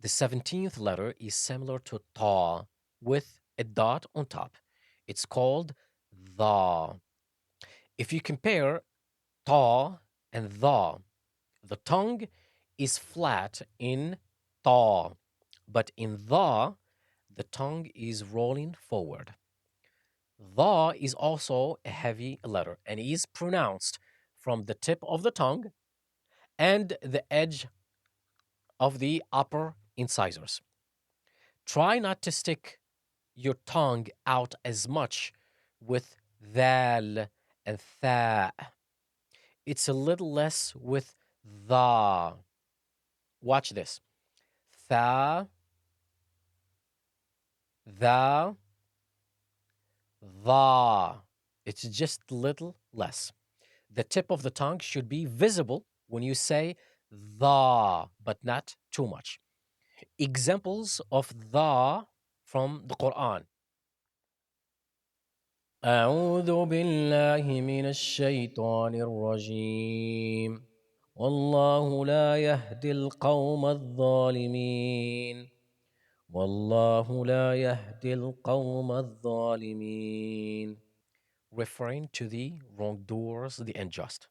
The 17th letter is similar to ta with a dot on top. It's called the. If you compare ta and the tongue is flat in ta, but in the tongue is rolling forward. The is also a heavy letter and is pronounced from the tip of the tongue and the edge of the upper incisors. Try not to stick your tongue out as much with thal and tha. It's a little less with the. Watch this. Tha, the, the. It's just a little less. The tip of the tongue should be visible when you say the, but not too much. Examples of the from the Quran. أعوذ بالله من الشيطان الرجيم والله لا يهدي القوم الظالمين والله لا يهدي القوم الظالمين, referring to the wrongdoers, the unjust.